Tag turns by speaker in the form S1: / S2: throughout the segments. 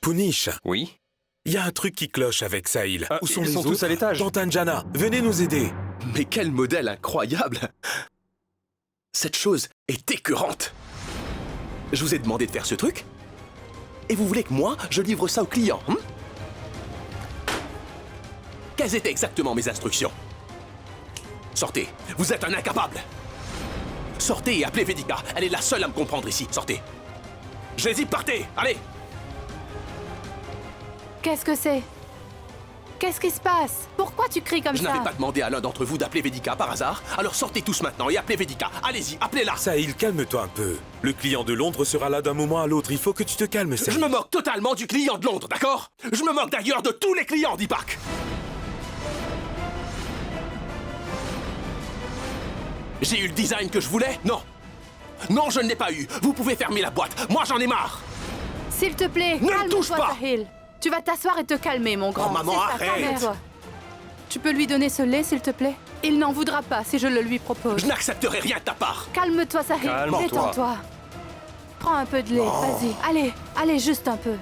S1: Punish,
S2: Oui?
S1: il y a un truc qui cloche avec Sahil. Où sont
S2: ils
S1: les
S2: sont
S1: autres?
S2: tous à l'étage.
S1: Dans Tanjana, venez nous aider.
S3: Mais quel modèle incroyable! Cette chose est écœurante. Je vous ai demandé de faire ce truc, et vous voulez que moi, je livre ça au client, hein? Quelles étaient exactement mes instructions? Sortez, vous êtes un incapable. Sortez et appelez Vedika, elle est la seule à me comprendre ici, sortez. Je les ai, partez, allez!
S4: Qu'est-ce que c'est? Qu'est-ce qui se passe? Pourquoi tu cries comme
S3: Je
S4: ça?
S3: n'avais pas demandé à l'un d'entre vous d'appeler Vedika par hasard, alors sortez tous maintenant et appelez Vedika. Allez-y, appelez-la!
S1: Sahil, calme-toi un peu. Le client de Londres sera là d'un moment à l'autre. Il faut que tu te calmes,
S3: Je
S1: Sahil.
S3: me moque totalement du client de Londres, d'accord? Je me moque d'ailleurs de tous les clients d'Ipak. J'ai eu le design que je voulais? Non. Non, je ne l'ai pas eu. Vous pouvez fermer la boîte. Moi, j'en ai marre.
S4: S'il te plaît,
S3: Ne me
S4: calme-toi,
S3: touche pas.
S4: Sahil. Tu vas t'asseoir et te calmer, mon grand.
S3: Oh, maman,
S4: C'est ça,
S3: arrête.
S4: calme-toi. Tu peux lui donner ce lait, s'il te plaît? Il n'en voudra pas si je le lui propose.
S3: Je n'accepterai rien de ta part.
S4: Calme-toi, Sahil.
S2: Calme-toi.
S4: Détends-toi. Prends un peu de lait, vas-y. Allez, allez, juste un peu.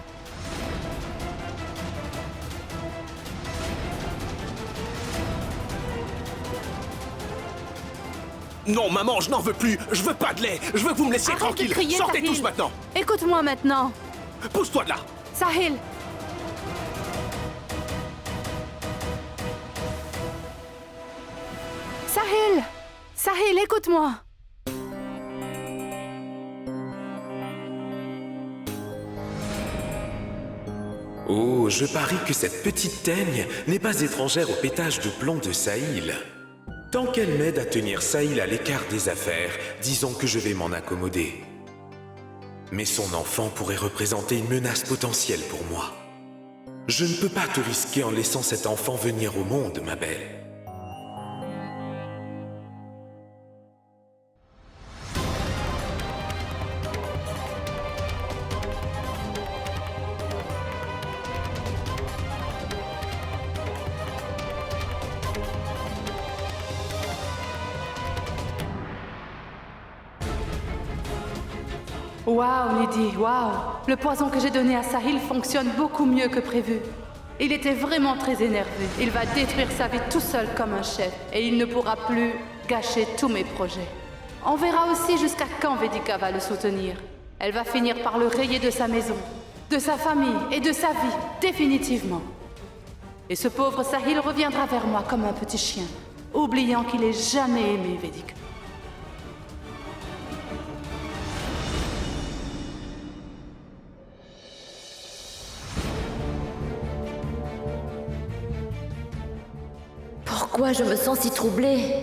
S3: Non, maman, je n'en veux plus. Je veux pas de lait. Je veux que vous me laissiez
S4: Arrête de
S3: tranquille.
S4: crier,
S3: Sortez
S4: Sahil.
S3: tous maintenant.
S4: Écoute-moi maintenant.
S3: Pousse-toi de là.
S4: Sahil. Sahil. Sahil, écoute-moi.
S1: Oh, je parie que cette petite teigne n'est pas étrangère au pétage de plomb de Sahil. Tant qu'elle m'aide à tenir Sahil à l'écart des affaires, disons que je vais m'en accommoder. Mais son enfant pourrait représenter une menace potentielle pour moi. Je ne peux pas tout risquer en laissant cet enfant venir au monde, ma belle.
S4: Waouh, Lydie, waouh. Le poison que j'ai donné à Sahil fonctionne beaucoup mieux que prévu. Il était vraiment très énervé. Il va détruire sa vie tout seul comme un chef. Et il ne pourra plus gâcher tous mes projets. On verra aussi jusqu'à quand Vedika va le soutenir. Elle va finir par le rayer de sa maison, de sa famille et de sa vie, définitivement. Et ce pauvre Sahil reviendra vers moi comme un petit chien, oubliant qu'il ait jamais aimé Vedika.
S5: Pourquoi je me sens si troublée?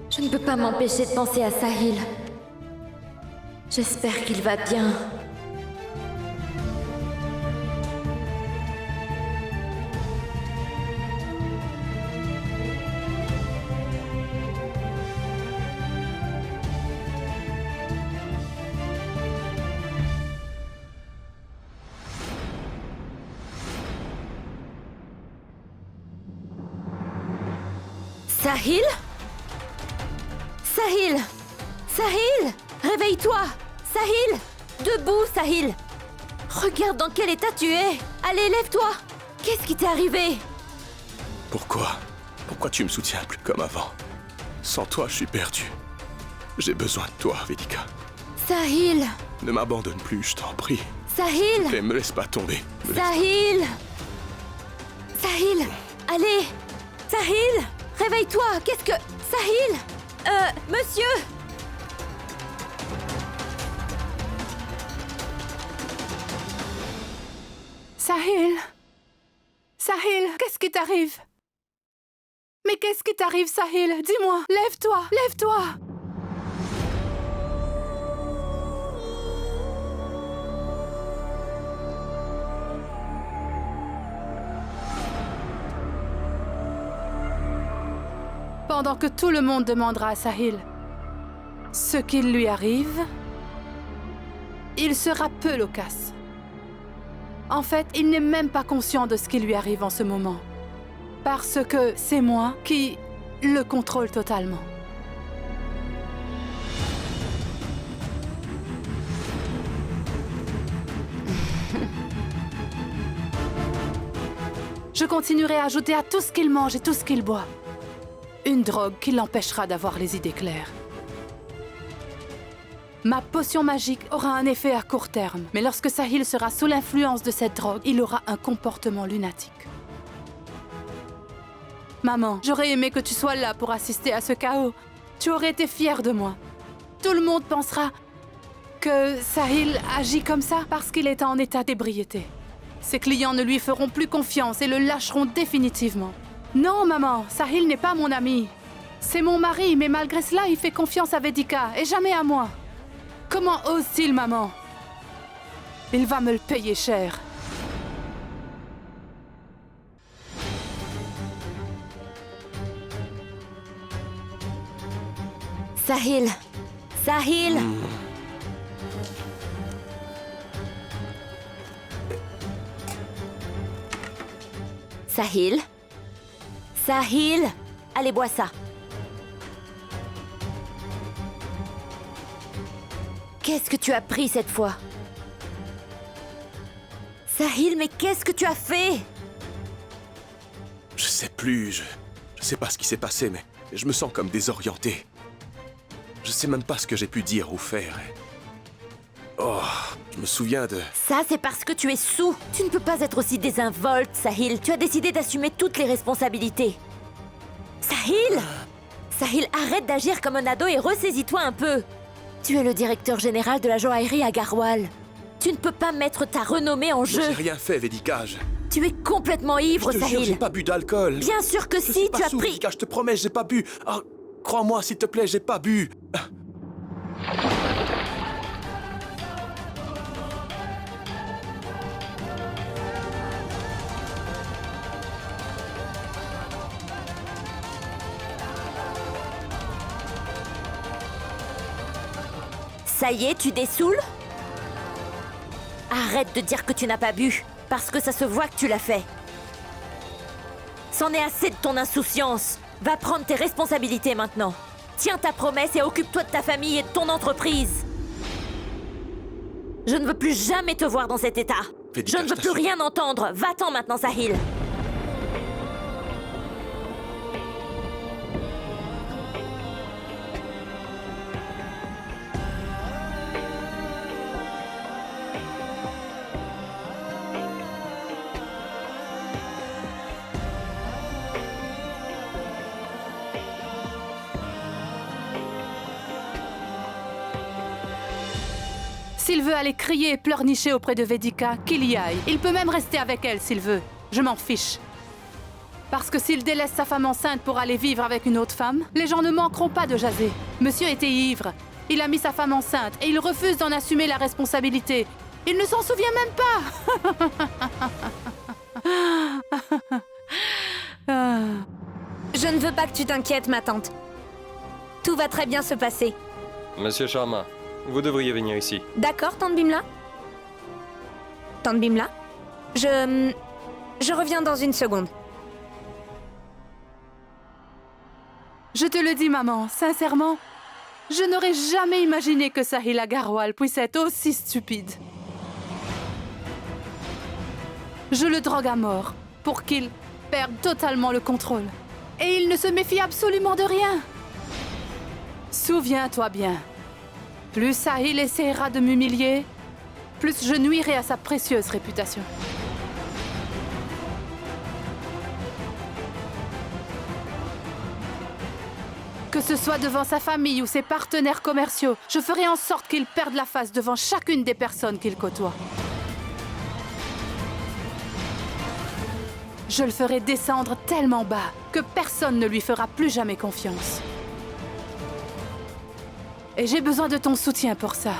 S5: Je ne peux pas m'empêcher de penser à Sahil. J'espère qu'il va bien. Sahil? Sahil! Sahil! Réveille-toi! Sahil! Debout, Sahil! Regarde dans quel état tu es! Allez, lève-toi! Qu'est-ce qui t'est arrivé?
S3: Pourquoi? Pourquoi tu me soutiens plus comme avant? Sans toi, je suis perdu. J'ai besoin de toi, Vedika.
S5: Sahil!
S3: Ne m'abandonne plus, je t'en prie.
S5: Sahil!
S3: Et me laisse pas tomber. Me laisse-
S5: Sahil! Sahil! Allez! Sahil! Réveille-toi! Qu'est-ce que... Sahil! Monsieur!
S4: Sahil! Sahil, qu'est-ce qui t'arrive? Mais qu'est-ce qui t'arrive, Sahil? Dis-moi, lève-toi, lève-toi! Pendant que tout le monde demandera à Sahil ce qu'il lui arrive, il sera peu loquace. En fait, il n'est même pas conscient de ce qui lui arrive en ce moment. Parce que c'est moi qui le contrôle totalement. Je continuerai à ajouter à tout ce qu'il mange et tout ce qu'il boit une drogue qui l'empêchera d'avoir les idées claires. Ma potion magique aura un effet à court terme, mais lorsque Sahil sera sous l'influence de cette drogue, il aura un comportement lunatique. Maman, j'aurais aimé que tu sois là pour assister à ce chaos. Tu aurais été fière de moi. Tout le monde pensera que Sahil agit comme ça parce qu'il est en état d'ébriété. Ses clients ne lui feront plus confiance et le lâcheront définitivement. Non, maman, Sahil n'est pas mon ami. C'est mon mari, mais malgré cela, il fait confiance à Vedika et jamais à moi. Comment ose-t-il, maman? Il va me le payer cher.
S5: Sahil! Sahil! Sahil? Sahil! Allez, bois ça. Qu'est-ce que tu as pris cette fois? Sahil, mais qu'est-ce que tu as fait?
S3: Je sais plus, je sais pas ce qui s'est passé, mais je me sens comme désorienté. Je sais même pas ce que j'ai pu dire ou faire. Oh, je me souviens de...
S5: Ça, c'est parce que tu es sous. Tu ne peux pas être aussi désinvolte, Sahil. Tu as décidé d'assumer toutes les responsabilités. Sahil! Sahil, arrête d'agir comme un ado et ressaisis-toi un peu. Tu es le directeur général de la joaillerie à Garhwal. Tu ne peux pas mettre ta renommée en jeu.
S3: J'ai rien fait, Vedika.
S5: Tu es complètement ivre,
S3: Je te jure,
S5: Sahil.
S3: j'ai pas bu d'alcool.
S5: Bien sûr que
S3: Je
S5: si,
S3: suis pas
S5: tu as
S3: sous,
S5: pris...
S3: Vedika, je te promets, j'ai pas bu. Ah, crois-moi, s'il te plaît, j'ai pas bu.
S5: Ça y est, tu dessoules? Arrête de dire que tu n'as pas bu, parce que ça se voit que tu l'as fait. C'en est assez de ton insouciance. Va prendre tes responsabilités maintenant. Tiens ta promesse et occupe-toi de ta famille et de ton entreprise. Je ne veux plus jamais te voir dans cet état.
S3: Vedika,
S5: Je ne veux plus rien entendre. Va-t'en maintenant, Sahil.
S4: S'il veut aller crier et pleurnicher auprès de Vedika, qu'il y aille. Il peut même rester avec elle s'il veut. Je m'en fiche. Parce que s'il délaisse sa femme enceinte pour aller vivre avec une autre femme, les gens ne manqueront pas de jaser. Monsieur était ivre. Il a mis sa femme enceinte et il refuse d'en assumer la responsabilité. Il ne s'en souvient même pas.
S2: Je ne veux pas que tu t'inquiètes, ma tante. Tout va très bien se passer.
S6: Monsieur Sharma, vous devriez venir ici.
S2: D'accord, tante Bimla? Tante Bimla? Je reviens dans une seconde.
S4: Je te le dis, maman, sincèrement, je n'aurais jamais imaginé que Sahil Agarwal puisse être aussi stupide. Je le drogue à mort pour qu'il perde totalement le contrôle. Et il ne se méfie absolument de rien. Souviens-toi bien, plus Sahil essaiera de m'humilier, plus je nuirai à sa précieuse réputation. Que ce soit devant sa famille ou ses partenaires commerciaux, je ferai en sorte qu'il perde la face devant chacune des personnes qu'il côtoie. Je le ferai descendre tellement bas que personne ne lui fera plus jamais confiance. Et j'ai besoin de ton soutien pour ça.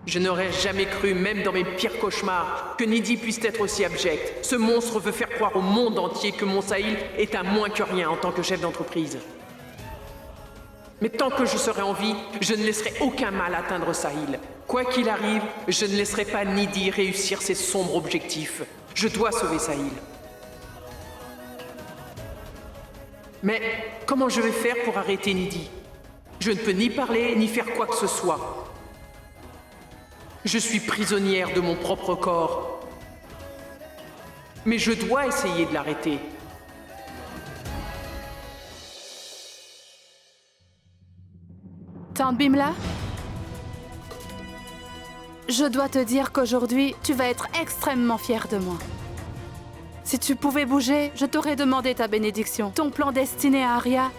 S7: Je n'aurais jamais cru, même dans mes pires cauchemars, que Nidhi puisse être aussi abject. Ce monstre veut faire croire au monde entier que mon Sahil est un moins que rien en tant que chef d'entreprise. Mais tant que je serai en vie, je ne laisserai aucun mal atteindre Sahil. Quoi qu'il arrive, je ne laisserai pas Nidhi réussir ses sombres objectifs. Je dois sauver Sahil. Mais comment je vais faire pour arrêter Nidhi? Je ne peux ni parler, ni faire quoi que ce soit. Je suis prisonnière de mon propre corps. Mais je dois essayer de l'arrêter.
S4: Tante Bimla? Je dois te dire qu'aujourd'hui, tu vas être extrêmement fière de moi. Si tu pouvais bouger, je t'aurais demandé ta bénédiction. Ton plan destiné à Arya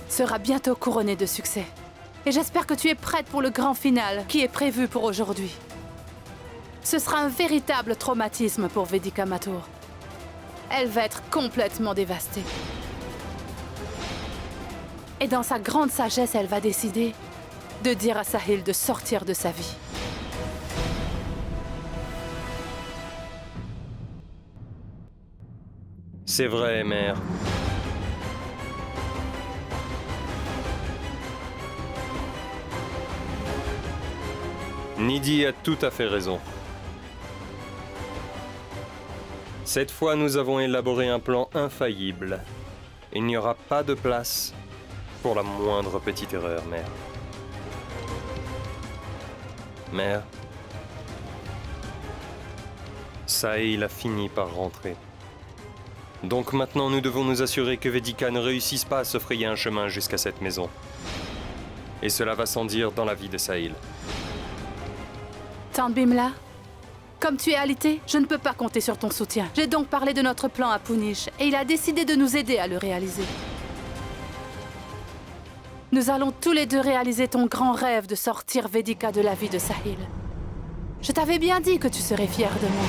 S4: sera bientôt couronné de succès. Et j'espère que tu es prête pour le grand final qui est prévu pour aujourd'hui. Ce sera un véritable traumatisme pour Vedika Matur. Elle va être complètement dévastée. Et dans sa grande sagesse, elle va décider de dire à Sahil de sortir de sa vie.
S6: C'est vrai, mère. Nidhi a tout à fait raison. Cette fois, nous avons élaboré un plan infaillible. Il n'y aura pas de place pour la moindre petite erreur, mère. Mère, Sahil a fini par rentrer. Donc maintenant, nous devons nous assurer que Vedika ne réussisse pas à se frayer un chemin jusqu'à cette maison. Et cela va sans dire dans la vie de Sahil.
S4: Tante Bimla, comme tu es alité, je ne peux pas compter sur ton soutien. J'ai donc parlé de notre plan à Punish et il a décidé de nous aider à le réaliser. Nous allons tous les deux réaliser ton grand rêve de sortir Vedika de la vie de Sahil. Je t'avais bien dit que tu serais fière de moi.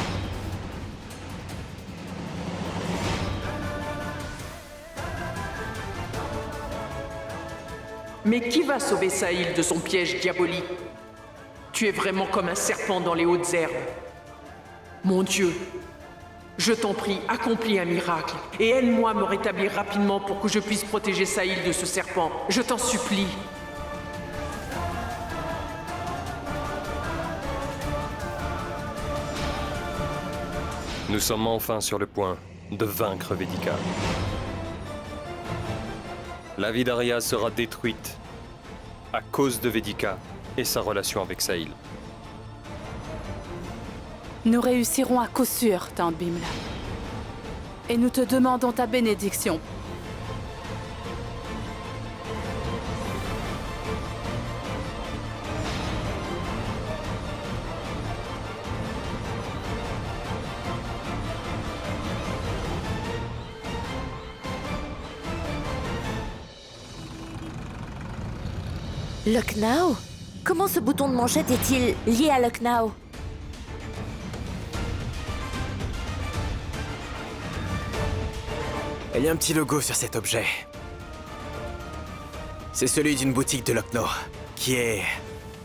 S7: Mais qui va sauver Sahil de son piège diabolique? Tu es vraiment comme un serpent dans les hautes herbes. Mon Dieu, je t'en prie, accomplis un miracle et aide-moi à me rétablir rapidement pour que je puisse protéger Sahil de ce serpent. Je t'en supplie.
S6: Nous sommes enfin sur le point de vaincre Vedika. La vie d'Arya sera détruite à cause de Vedika et sa relation avec Sahil.
S4: Nous réussirons à coup sûr, Tante Bimla. Et nous te demandons ta bénédiction.
S5: Lucknow? Comment ce bouton de manchette est-il lié à Lucknow?
S8: Il y a un petit logo sur cet objet. C'est celui d'une boutique de Lucknow, qui est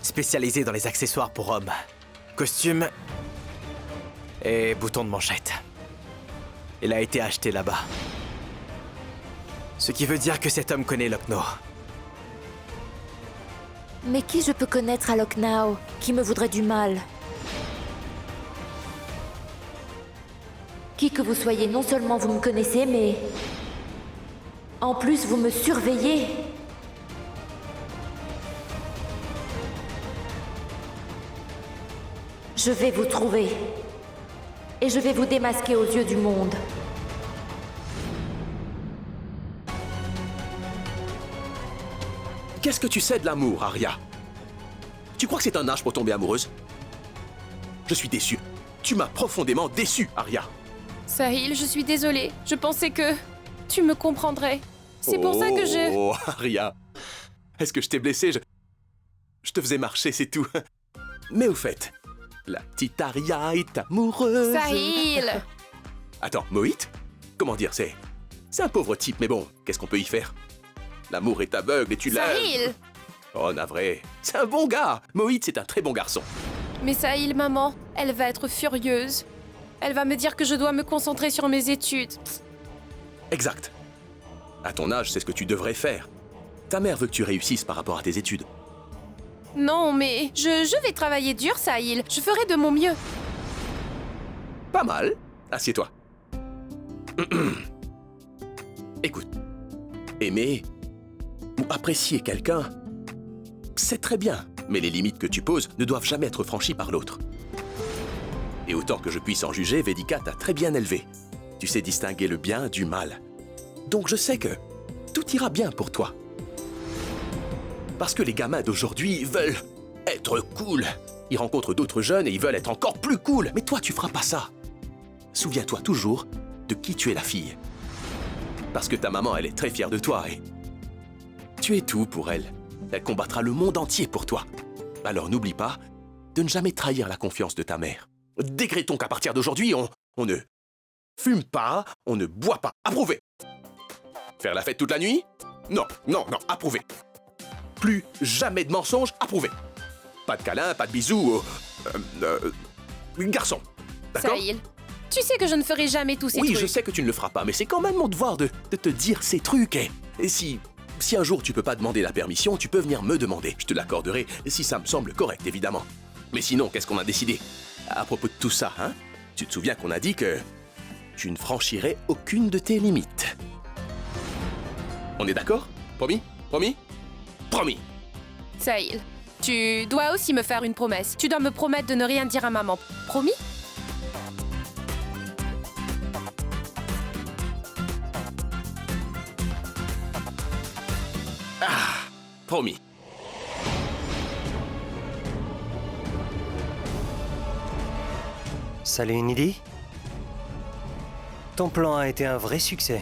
S8: spécialisée dans les accessoires pour hommes. Costumes et boutons de manchette. Il a été acheté là-bas. Ce qui veut dire que cet homme connaît Lucknow.
S5: Mais qui je peux connaître à Lucknow qui me voudrait du mal? Qui que vous soyez, non seulement vous me connaissez, mais en plus vous me surveillez. Je vais vous trouver. Et je vais vous démasquer aux yeux du monde.
S3: Qu'est-ce que tu sais de l'amour, Arya? Tu crois que c'est un âge pour tomber amoureuse? Je suis déçu. Tu m'as profondément déçu, Arya.
S9: Sahil, je suis désolée. Je pensais que tu me comprendrais. C'est pour ça que je...
S3: Oh, Arya. Est-ce que je t'ai blessé? Je te faisais marcher, c'est tout. Mais au fait, la petite Arya est amoureuse.
S9: Sahil!
S3: Attends, Mohit? Comment dire, c'est un pauvre type, mais bon, qu'est-ce qu'on peut y faire? L'amour est aveugle et tu l'aimes.
S9: Sahil!
S3: Oh, navré. C'est un bon gars. Mohit, c'est un très bon garçon.
S9: Mais Sahil, maman, elle va être furieuse. Elle va me dire que je dois me concentrer sur mes études.
S3: Exact. À ton âge, c'est ce que tu devrais faire. Ta mère veut que tu réussisses par rapport à tes études.
S9: Non, mais je vais travailler dur, Sahil. Je ferai de mon mieux.
S3: Pas mal. Assieds-toi. Écoute, aimer ou apprécier quelqu'un, c'est très bien. Mais les limites que tu poses ne doivent jamais être franchies par l'autre. Et autant que je puisse en juger, Vedika t'a très bien élevé. Tu sais distinguer le bien du mal. Donc je sais que tout ira bien pour toi. Parce que les gamins d'aujourd'hui veulent être cool. Ils rencontrent d'autres jeunes et ils veulent être encore plus cool. Mais toi, tu feras pas ça. Souviens-toi toujours de qui tu es la fille. Parce que ta maman, elle est très fière de toi et tu es tout pour elle. Elle combattra le monde entier pour toi. Alors n'oublie pas de ne jamais trahir la confiance de ta mère. Décrétons qu'à partir d'aujourd'hui, on ne fume pas, on ne boit pas. Approuvé. Faire la fête toute la nuit? Non, non, non, approuvé. Plus jamais de mensonges, approuvé. Pas de câlins, pas de bisous. Garçon, d'accord?
S9: Sahil, tu sais que je ne ferai jamais tous ces
S3: Oui,
S9: trucs.
S3: je sais que tu ne le feras pas, mais c'est quand même mon devoir de te dire ces trucs. Et si un jour tu peux pas demander la permission, tu peux venir me demander. Je te l'accorderai, si ça me semble correct, évidemment. Mais sinon, qu'est-ce qu'on a décidé? À propos de tout ça, hein? Tu te souviens qu'on a dit que tu ne franchirais aucune de tes limites. On est d'accord? Promis? Promis? Promis!
S9: Sahil, tu dois aussi me faire une promesse. Tu dois me promettre de ne rien dire à maman. Promis?
S3: Promis.
S6: Salut Nidhi. Ton plan a été un vrai succès.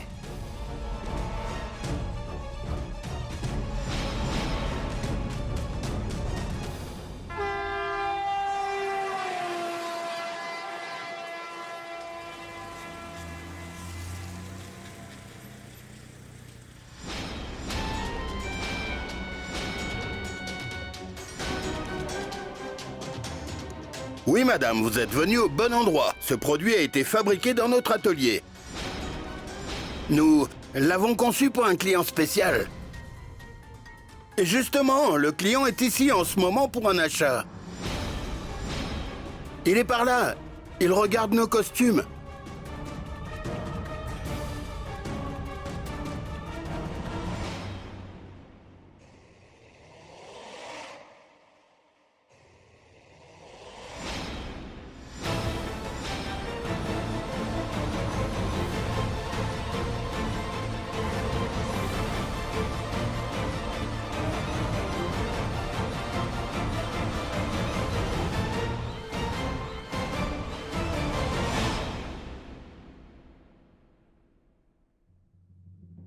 S10: Oui, madame, vous êtes venue au bon endroit. Ce produit a été fabriqué dans notre atelier. Nous l'avons conçu pour un client spécial. Et justement, le client est ici en ce moment pour un achat. Il est par là. Il regarde nos costumes.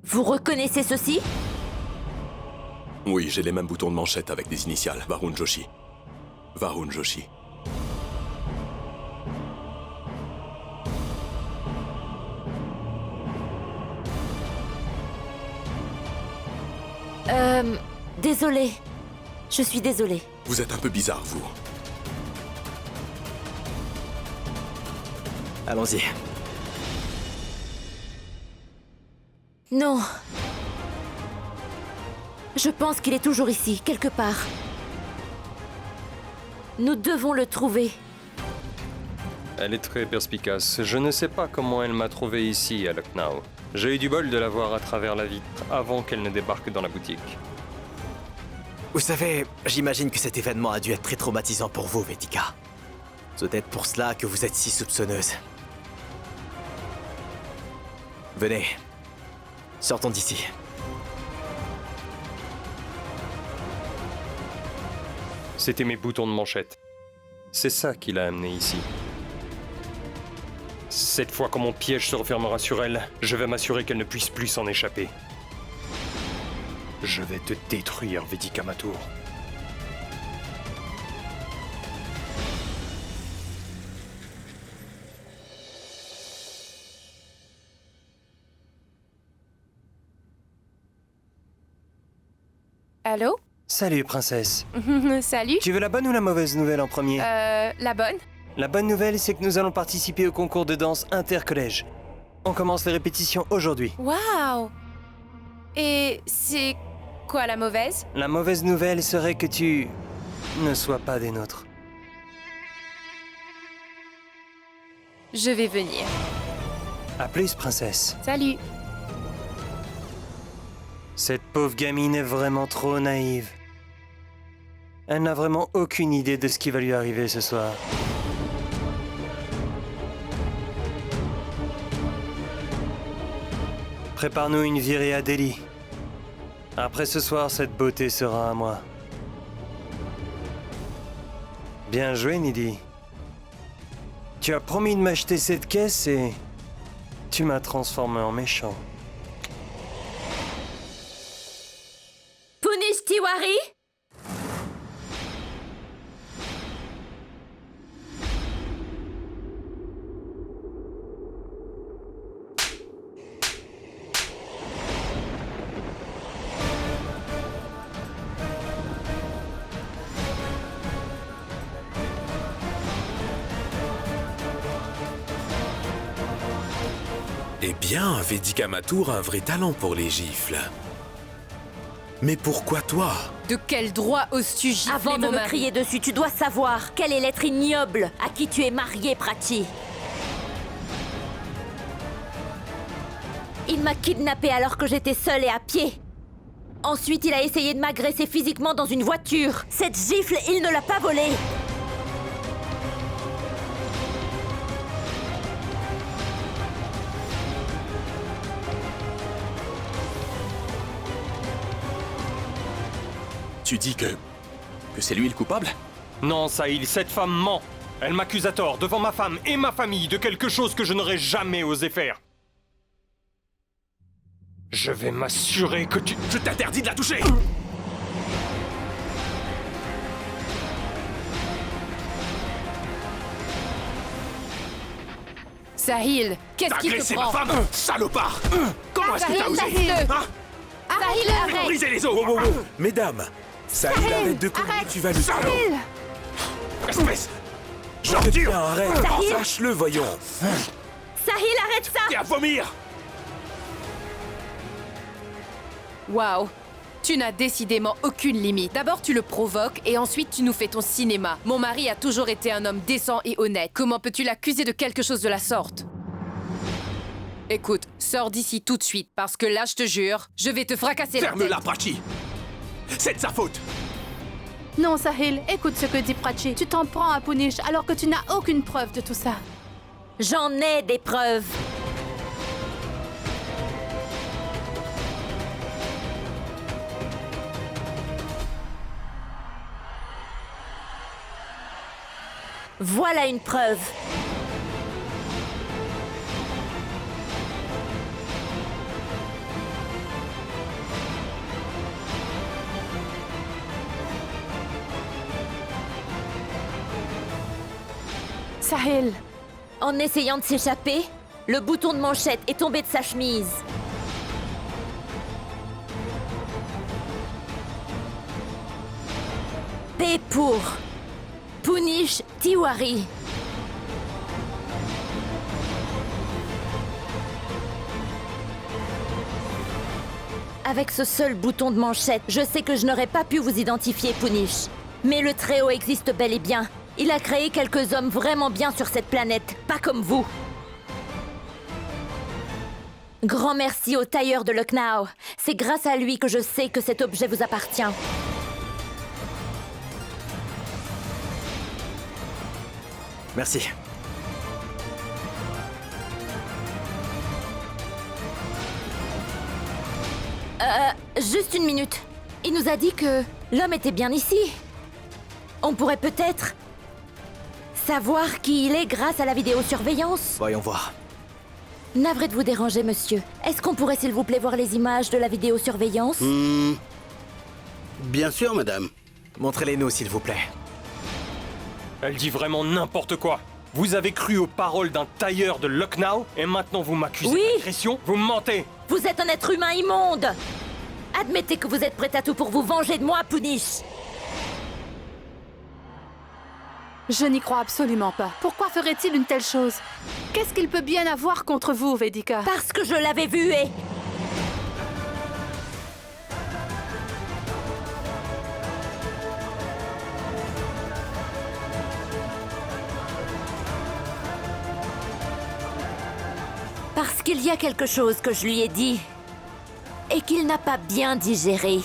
S5: Vous reconnaissez ceci?
S3: Oui, j'ai les mêmes boutons de manchette avec des initiales. Varun Joshi. Varun Joshi.
S5: Désolée. Je suis désolée.
S3: Vous êtes un peu bizarre, vous.
S8: Allons-y.
S5: Non. Je pense qu'il est toujours ici, quelque part. Nous devons le trouver.
S6: Elle est très perspicace. Je ne sais pas comment elle m'a trouvé ici, à Lucknow. J'ai eu du bol de la voir à travers la vitre avant qu'elle ne débarque dans la boutique.
S8: Vous savez, j'imagine que cet événement a dû être très traumatisant pour vous, Vedika. C'est peut-être pour cela que vous êtes si soupçonneuse. Venez. Sortons d'ici.
S6: C'était mes boutons de manchette. C'est ça qui l'a amené ici. Cette fois que mon piège se refermera sur elle, je vais m'assurer qu'elle ne puisse plus s'en échapper. Je vais te détruire, Vedika Mathur.
S9: Allô?
S6: Salut, princesse.
S9: Salut?
S6: Tu veux la bonne ou la mauvaise nouvelle en premier?
S9: La bonne?
S6: La bonne nouvelle, c'est que nous allons participer au concours de danse intercollège. On commence les répétitions aujourd'hui.
S9: Waouh! Et c'est quoi la mauvaise?
S6: La mauvaise nouvelle serait que tu ne sois pas des nôtres.
S9: Je vais venir.
S6: À plus, princesse.
S9: Salut!
S6: Cette pauvre gamine est vraiment trop naïve. Elle n'a vraiment aucune idée de ce qui va lui arriver ce soir. Prépare-nous une virée à Delhi. Après ce soir, cette beauté sera à moi. Bien joué, Nidhi. Tu as promis de m'acheter cette caisse et tu m'as transformé en méchant.
S5: Punish Tiwari?
S1: Eh bien, Vedika Mathur a un vrai talent pour les gifles. Mais pourquoi toi?
S9: De quel droit oses-tu gifler
S5: Avant de
S9: mon
S5: me
S9: mari?
S5: crier dessus, tu dois savoir quel est l'être ignoble à qui tu es marié, Prachi. Il m'a kidnappée alors que j'étais seule et à pied. Ensuite, il a essayé de m'agresser physiquement dans une voiture. Cette gifle, il ne l'a pas volée.
S3: Tu dis que c'est lui le coupable?
S6: Non, Sahil, cette femme ment. Elle m'accuse à tort devant ma femme et ma famille de quelque chose que je n'aurais jamais osé faire. Je vais m'assurer que tu...
S3: Je t'interdis de la toucher!
S9: Sahil, qu'est-ce
S3: T'as
S9: qui te
S3: agressé ma
S9: prend?
S3: femme, salopard! Comment est-ce que t'as osé?
S9: Sahil,
S3: Hein?
S9: Sahil,
S3: Fais
S9: arrête!
S3: briser les os!
S1: Mesdames, Sahil, arrête de courir, tu vas le tuer.
S3: Espèce!
S1: Tiens,
S3: J'endure!
S1: arrête,
S5: Sahil.
S1: sache-le, voyons.
S5: Sahil, arrête ça!
S3: T'es à vomir!
S9: Waouh! Tu n'as décidément aucune limite. D'abord, tu le provoques et ensuite, tu nous fais ton cinéma. Mon mari a toujours été un homme décent et honnête. Comment peux-tu l'accuser de quelque chose de la sorte? Écoute, sors d'ici tout de suite parce que là, je te jure, je vais te fracasser la tête.
S3: Ferme-la, Prachi! C'est de sa faute!
S4: Non, Sahil, écoute ce que dit Prachi. Tu t'en prends à Punish alors que tu n'as aucune preuve de tout ça.
S5: J'en ai des preuves. Voilà une preuve.
S4: Sahil,
S5: En essayant de s'échapper, le bouton de manchette est tombé de sa chemise. P pour Punish Tiwari. Avec ce seul bouton de manchette, je sais que je n'aurais pas pu vous identifier, Punish. Mais le Très-Haut existe bel et bien. Il a créé quelques hommes vraiment bien sur cette planète, pas comme vous. Grand merci au tailleur de Lucknow. C'est grâce à lui que je sais que cet objet vous appartient.
S8: Merci.
S5: Juste une minute. Il nous a dit que l'homme était bien ici. On pourrait peut-être savoir qui il est grâce à la vidéosurveillance.
S8: Voyons voir.
S5: Navré de vous déranger, monsieur. Est-ce qu'on pourrait, s'il vous plaît, voir les images de la vidéosurveillance?
S10: Bien sûr, madame.
S8: Montrez-les-nous, s'il vous plaît.
S6: Elle dit vraiment n'importe quoi. Vous avez cru aux paroles d'un tailleur de Lucknow et maintenant vous m'accusez
S5: Oui.
S6: d'agression? Vous me mentez!
S5: Vous êtes un être humain immonde! Admettez que vous êtes prêt à tout pour vous venger de moi, Punish!
S4: je n'y crois absolument pas. Pourquoi ferait-il une telle chose? Qu'est-ce qu'il peut bien avoir contre vous, Vedika?
S5: Parce que je l'avais vu et... Parce qu'il y a quelque chose que je lui ai dit et qu'il n'a pas bien digéré.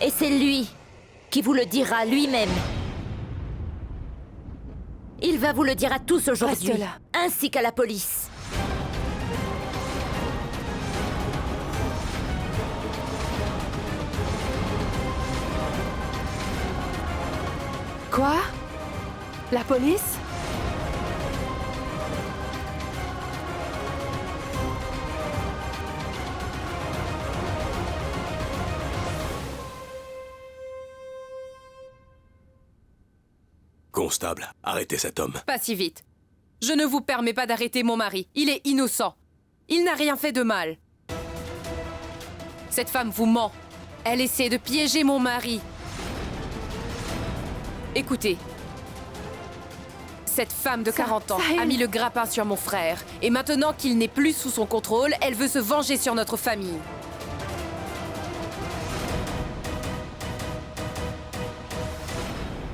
S5: Et c'est lui qui vous le dira lui-même. Il va vous le dire à tous aujourd'hui,
S4: Reste là.
S5: ainsi qu'à la police.
S4: Quoi? La police?
S3: Constable, arrêtez cet homme.
S9: Pas si vite. Je ne vous permets pas d'arrêter mon mari. Il est innocent. Il n'a rien fait de mal. Cette femme vous ment. Elle essaie de piéger mon mari. Écoutez. Cette femme de 40 ans
S4: Sahil.
S9: a mis le grappin sur mon frère. Et maintenant qu'il n'est plus sous son contrôle, elle veut se venger sur notre famille.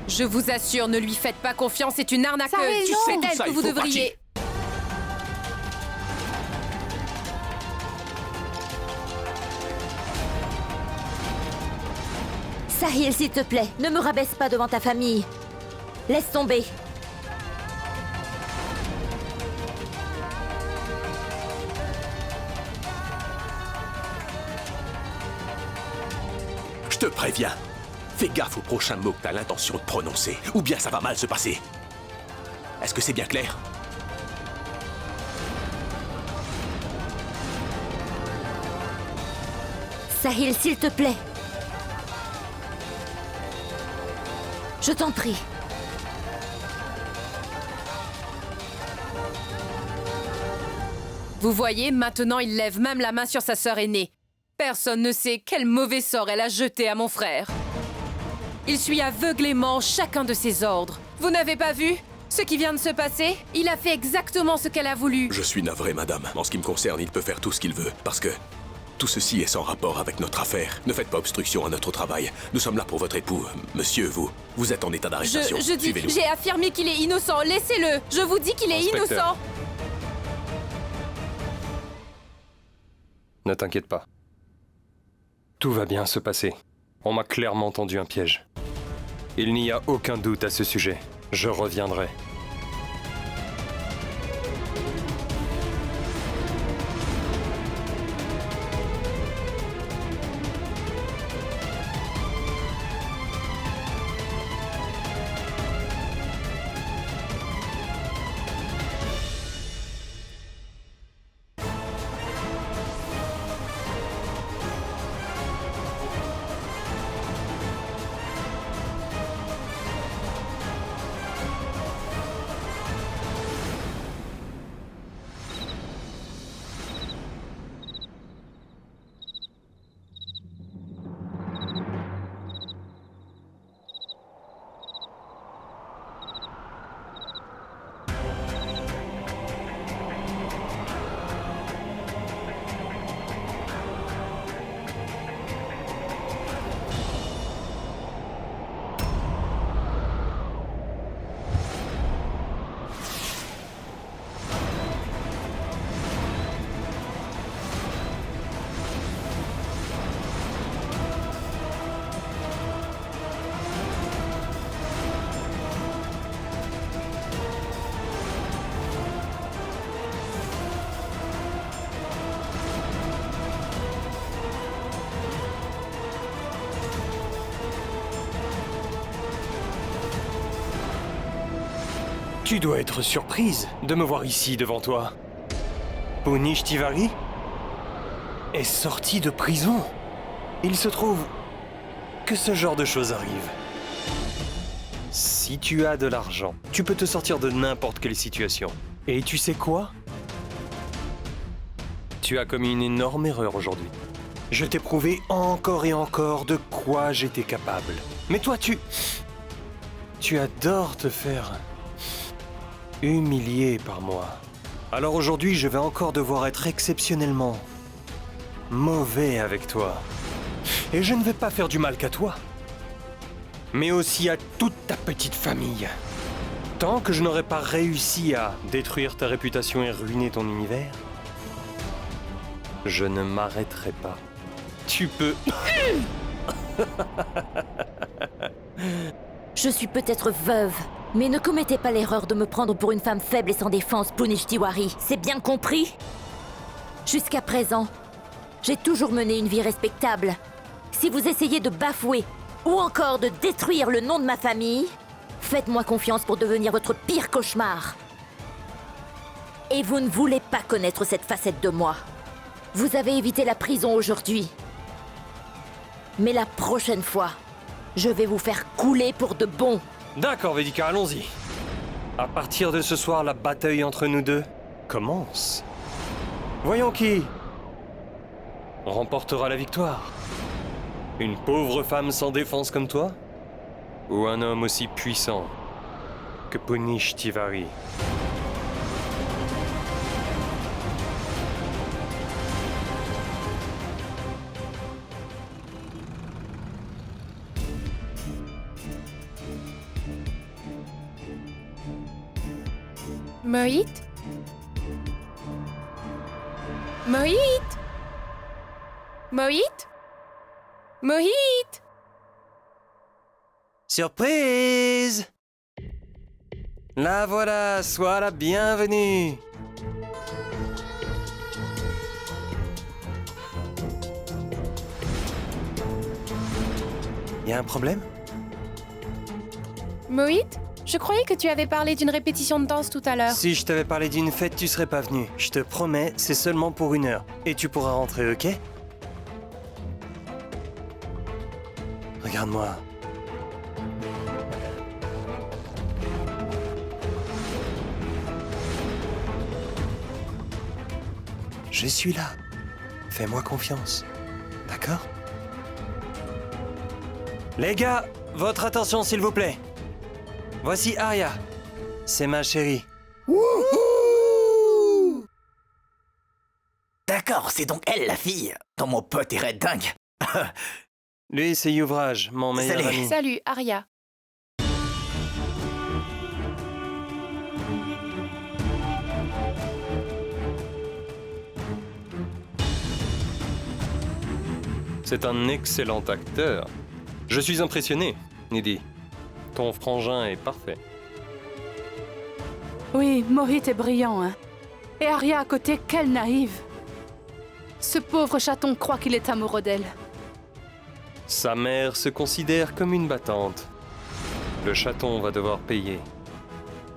S9: Je vous assure, ne lui faites pas confiance, c'est une arnaqueuse.
S4: Sahil, non.
S9: C'est
S3: Tout
S9: elle
S3: ça,
S9: que
S3: il
S9: vous
S3: faut
S9: devriez...
S5: Sahil, s'il te plaît, ne me rabaisse pas devant ta famille. Laisse tomber.
S3: Je te préviens. Fais gaffe au prochain mot que t'as l'intention de prononcer, ou bien ça va mal se passer. Est-ce que c'est bien clair?
S5: Sahil, s'il te plaît. Je t'en prie.
S9: Vous voyez, maintenant il lève même la main sur sa sœur aînée. Personne ne sait quel mauvais sort elle a jeté à mon frère. Il suit aveuglément chacun de ses ordres. Vous n'avez pas vu ce qui vient de se passer? Il a fait exactement ce qu'elle a voulu.
S3: Je suis navré, madame. En ce qui me concerne, il peut faire tout ce qu'il veut, parce que tout ceci est sans rapport avec notre affaire. Ne faites pas obstruction à notre travail. Nous sommes là pour votre époux. Monsieur, vous êtes en état d'arrestation.
S9: Je dis,
S3: Suivez-nous.
S9: j'ai affirmé qu'il est innocent. Laissez-le. Je vous dis qu'il est
S6: Inspecteur.
S9: innocent.
S6: Ne t'inquiète pas. Tout va bien se passer. On m'a clairement tendu un piège. Il n'y a aucun doute à ce sujet. Je reviendrai. Tu dois être surprise de me voir ici devant toi. Punish Tivari est sorti de prison. Il se trouve que ce genre de choses arrive. Si tu as de l'argent, tu peux te sortir de n'importe quelle situation. Et tu sais quoi? Tu as commis une énorme erreur aujourd'hui. Je t'ai prouvé encore et encore de quoi j'étais capable. Mais toi, tu adores te faire humilier par moi. Alors aujourd'hui, je vais encore devoir être exceptionnellement mauvais avec toi. Et je ne vais pas faire du mal qu'à toi, mais aussi à toute ta petite famille. Tant que je n'aurai pas réussi à détruire ta réputation et ruiner ton univers, je ne m'arrêterai pas. Tu peux
S5: Je suis peut-être veuve, mais ne commettez pas l'erreur de me prendre pour une femme faible et sans défense, Punish Tiwari. C'est bien compris? Jusqu'à présent, j'ai toujours mené une vie respectable. Si vous essayez de bafouer ou encore de détruire le nom de ma famille, faites-moi confiance pour devenir votre pire cauchemar. Et vous ne voulez pas connaître cette facette de moi. Vous avez évité la prison aujourd'hui. Mais la prochaine fois, je vais vous faire couler pour de bon.
S6: D'accord, Vedika, allons-y. À partir de ce soir, la bataille entre nous deux commence. Voyons qui remportera la victoire. Une pauvre femme sans défense comme toi? Ou un homme aussi puissant que Punish Tiwari?
S9: Mohit? Mohit? Mohit? Mohit?
S6: Surprise! La voilà, sois la bienvenue. Y a un problème?
S9: Mohit? Je croyais que tu avais parlé d'une répétition de danse tout à l'heure.
S6: Si je t'avais parlé d'une fête, tu serais pas venu. Je te promets, c'est seulement pour 1 heure. Et tu pourras rentrer, ok? Regarde-moi. Je suis là. Fais-moi confiance. D'accord? Les gars, votre attention s'il vous plaît. Voici Arya. C'est ma chérie.
S8: Wouhou! D'accord, c'est donc elle la fille dont mon pote irait dingue.
S6: Lui, c'est Yuvraj, mon meilleur
S8: Salut.
S6: ami.
S9: Salut, Arya.
S6: C'est un excellent acteur. Je suis impressionné, Nidhi. Ton frangin est parfait.
S4: Oui, Mohit est brillant, hein. Et Arya à côté, quelle naïve. Ce pauvre chaton croit qu'il est amoureux d'elle.
S6: Sa mère se considère comme une battante. Le chaton va devoir payer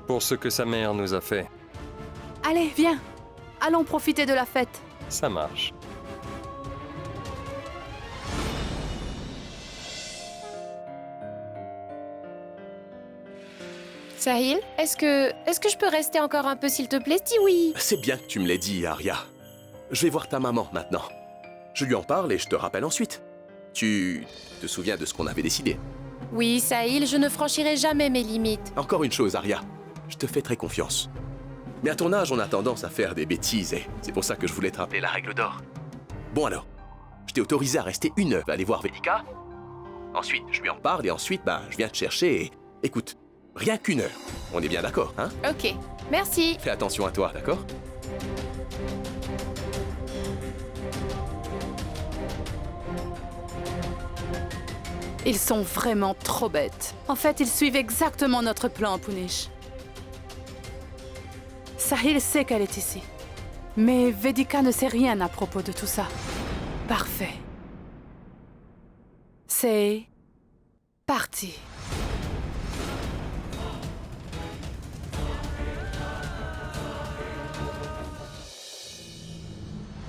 S6: pour ce que sa mère nous a fait.
S4: Allez, viens. Allons profiter de la fête.
S6: Ça marche.
S9: Sahil, est-ce que je peux rester encore un peu s'il te plaît? Dis oui.
S3: C'est bien que tu me l'aies dit, Arya. Je vais voir ta maman maintenant. Je lui en parle et je te rappelle ensuite. Tu te souviens de ce qu'on avait décidé?
S9: Oui, Sahil, je ne franchirai jamais mes limites.
S3: Encore une chose, Arya. Je te fais très confiance. Mais à ton âge, on a tendance à faire des bêtises et c'est pour ça que je voulais te rappeler la règle d'or. Bon alors, je t'ai autorisé à rester 1 heure à aller voir Vedika. Ensuite, je lui en parle et ensuite, je viens te chercher et... Écoute, rien qu'1 heure. On est bien d'accord, hein?
S9: Ok, merci.
S3: Fais attention à toi, d'accord?
S4: Ils sont vraiment trop bêtes. En fait, ils suivent exactement notre plan, Punish. Sahil sait qu'elle est ici. Mais Vedika ne sait rien à propos de tout ça. Parfait. C'est... parti.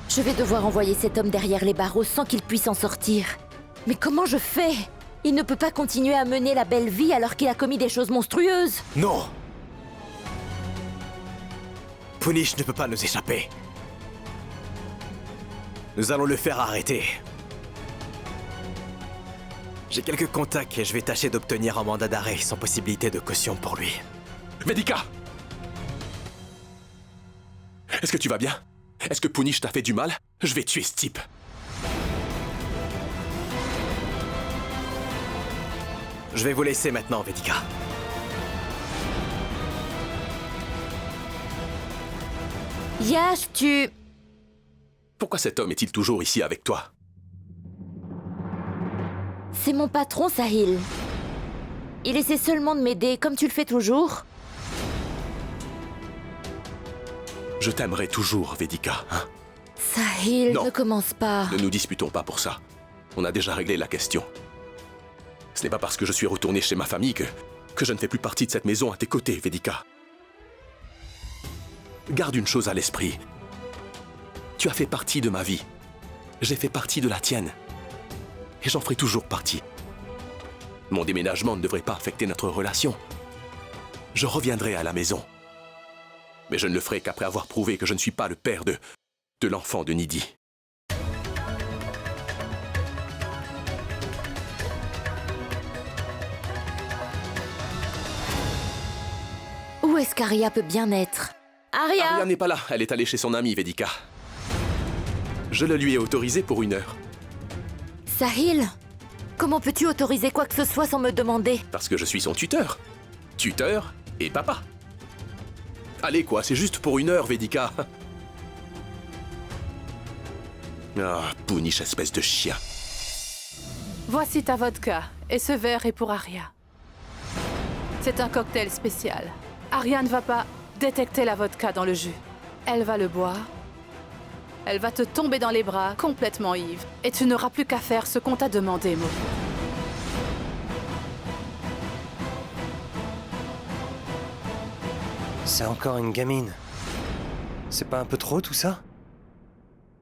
S5: Je vais devoir envoyer cet homme derrière les barreaux sans qu'il puisse en sortir. Mais comment je fais? Il ne peut pas continuer à mener la belle vie alors qu'il a commis des choses monstrueuses.
S8: Non! Punish ne peut pas nous échapper. Nous allons le faire arrêter. J'ai quelques contacts et je vais tâcher d'obtenir un mandat d'arrêt sans possibilité de caution pour lui.
S3: Vedika! Est-ce que tu vas bien? Est-ce que Punish t'a fait du mal? Je vais tuer ce type.
S8: Je vais vous laisser maintenant, Vedika.
S5: Yash, tu...
S3: Pourquoi cet homme est-il toujours ici avec toi?
S5: C'est mon patron, Sahil. Il essaie seulement de m'aider, comme tu le fais toujours.
S3: Je t'aimerai toujours, Vedika, hein?
S5: Sahil,
S3: Non.
S5: ne commence pas.
S3: Ne nous disputons pas pour ça. On a déjà réglé la question. Ce n'est pas parce que je suis retourné chez ma famille que je ne fais plus partie de cette maison à tes côtés, Vedika. Garde une chose à l'esprit. Tu as fait partie de ma vie. J'ai fait partie de la tienne. Et j'en ferai toujours partie. Mon déménagement ne devrait pas affecter notre relation. Je reviendrai à la maison. Mais je ne le ferai qu'après avoir prouvé que je ne suis pas le père de l'enfant de Nidhi.
S5: Où est-ce qu'Arya peut bien être? Arya!
S3: Arya n'est pas là, elle est allée chez son amie Vedika. Je le lui ai autorisé pour 1 heure.
S5: Sahil, comment peux-tu autoriser quoi que ce soit sans me demander?
S3: Parce que je suis son tuteur. Tuteur et papa. Allez quoi, c'est juste pour 1 heure, Vedika. Ah, Punish, espèce de chien.
S4: Voici ta vodka, et ce verre est pour Arya. C'est un cocktail spécial. Arya ne va pas détecter la vodka dans le jus. Elle va le boire. Elle va te tomber dans les bras, complètement ivre. Et tu n'auras plus qu'à faire ce qu'on t'a demandé, Mo.
S6: C'est encore une gamine. C'est pas un peu trop tout ça?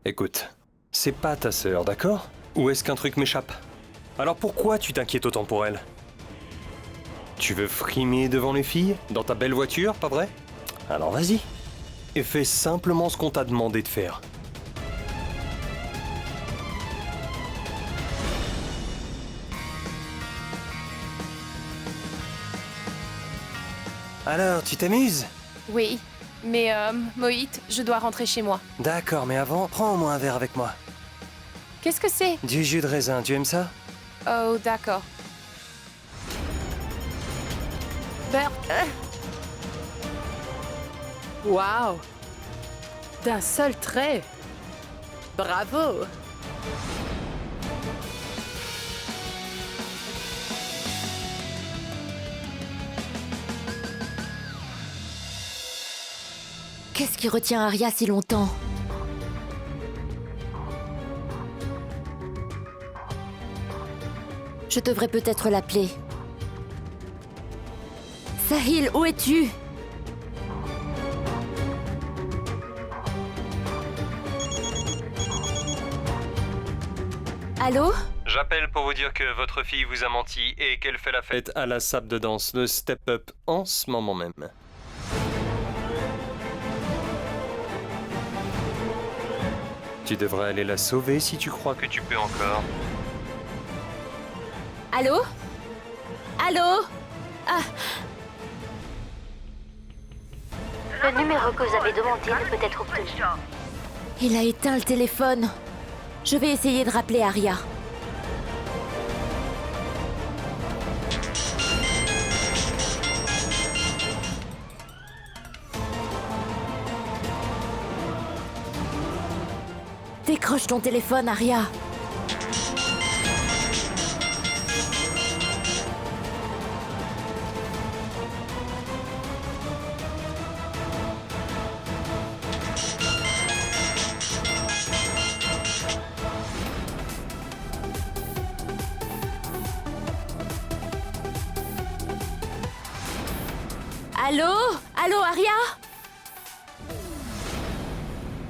S6: Écoute, c'est pas ta sœur, d'accord? Ou est-ce qu'un truc m'échappe? Alors pourquoi tu t'inquiètes autant pour elle? Tu veux frimer devant les filles? Dans ta belle voiture, pas vrai? Alors vas-y. Et fais simplement ce qu'on t'a demandé de faire. Alors, tu t'amuses?
S9: Oui, mais Mohit, je dois rentrer chez moi.
S6: D'accord, mais avant, prends au moins un verre avec moi.
S9: Qu'est-ce que c'est?
S6: Du jus de raisin, tu aimes ça?
S9: Oh, d'accord.
S4: Bert. Waouh! D'un seul trait. Bravo!
S5: Qu'est-ce qui retient Arya si longtemps? Je devrais peut-être l'appeler. Sahil, où es-tu? Allô?
S6: J'appelle pour vous dire que votre fille vous a menti et qu'elle fait la fête à la salle de danse, le Step Up, en ce moment même. Tu devrais aller la sauver si tu crois que tu peux encore.
S5: Allô? Allô? Ah!
S11: Le numéro que vous avez demandé ne peut être obtenu.
S5: Il a éteint le téléphone. Je vais essayer de rappeler Arya. Décroche ton téléphone, Arya. Allô? Allô, Arya?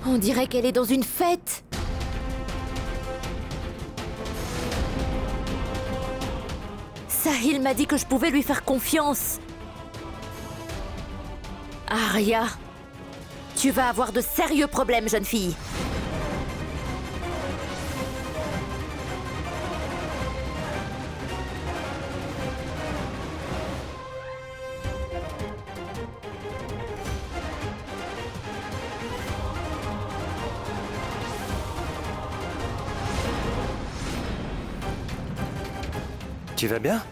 S5: On dirait qu'elle est dans une fête. Sahil m'a dit que je pouvais lui faire confiance. Arya, tu vas avoir de sérieux problèmes, jeune fille.
S6: Tu vas bien?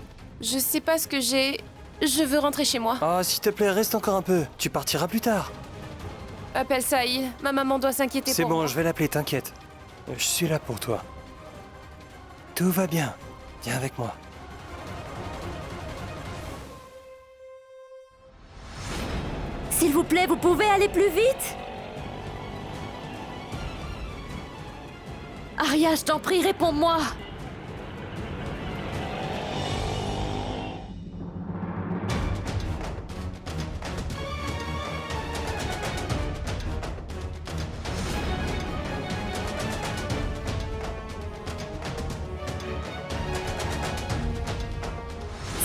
S9: Je sais pas ce que j'ai... Je veux rentrer chez moi.
S6: Oh, s'il te plaît, reste encore un peu. Tu partiras plus tard.
S9: Appelle Sahil. Ma maman doit s'inquiéter pour moi.
S6: C'est bon, je vais l'appeler, t'inquiète. Je suis là pour toi. Tout va bien. Viens avec moi.
S5: S'il vous plaît, vous pouvez aller plus vite? Arya, je t'en prie, réponds-moi.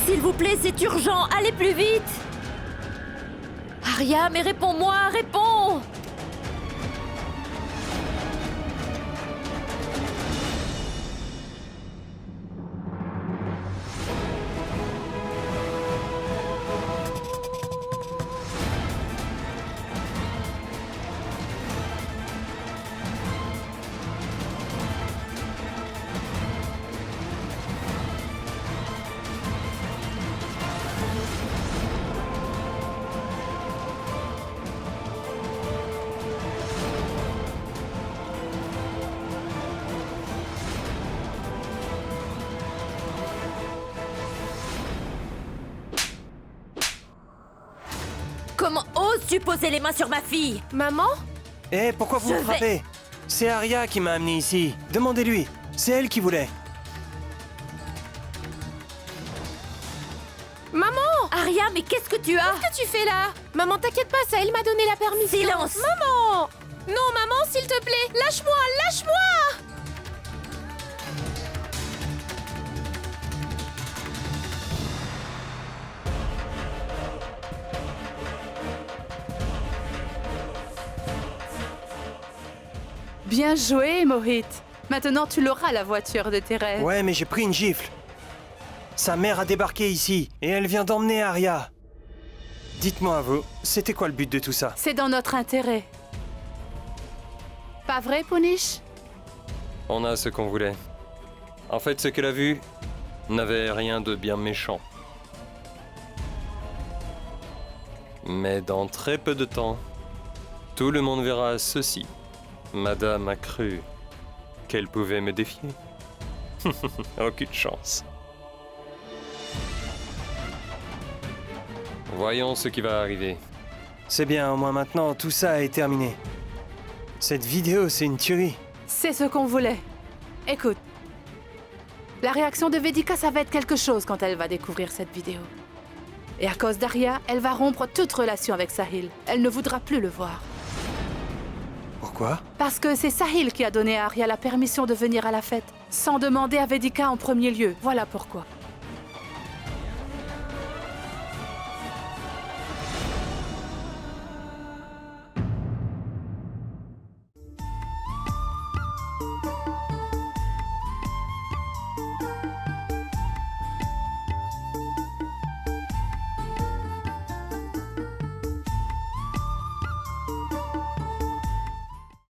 S5: S'il vous plaît, c'est urgent, allez plus vite! Arya, mais réponds-moi, réponds! Comment oses-tu poser les mains sur ma fille?
S9: Maman?
S12: Eh, pourquoi vous
S5: Je
S12: me
S5: vais-
S12: frappez? C'est Arya qui m'a amené ici. Demandez-lui. C'est elle qui voulait.
S9: Maman!
S5: Arya, mais qu'est-ce que tu as?
S9: Qu'est-ce que tu fais là? Maman, t'inquiète pas, Sahil m'a donné la permission.
S5: Silence!
S9: Maman! Non, maman, s'il te plaît, lâche-moi, lâche-moi!
S4: Bien joué, Mohit. Maintenant, tu l'auras, la voiture de tes rêves.
S12: Ouais, mais j'ai pris une gifle. Sa mère a débarqué ici et elle vient d'emmener Arya. Dites-moi, vous, c'était quoi le but de tout ça?
S4: C'est dans notre intérêt. Pas vrai, Punish?
S6: On a ce qu'on voulait. En fait, ce qu'elle a vu n'avait rien de bien méchant. Mais dans très peu de temps, tout le monde verra ceci. Madame a cru qu'elle pouvait me défier. Aucune chance. Voyons ce qui va arriver.
S12: C'est bien, au moins maintenant, tout ça est terminé. Cette vidéo, c'est une tuerie.
S4: C'est ce qu'on voulait. Écoute. La réaction de Vedika, ça va être quelque chose quand elle va découvrir cette vidéo. Et à cause d'Arya, elle va rompre toute relation avec Sahil. Elle ne voudra plus le voir.
S12: Pourquoi?
S4: Parce que c'est Sahil qui a donné à Arya la permission de venir à la fête, sans demander à Vedika en premier lieu. Voilà pourquoi.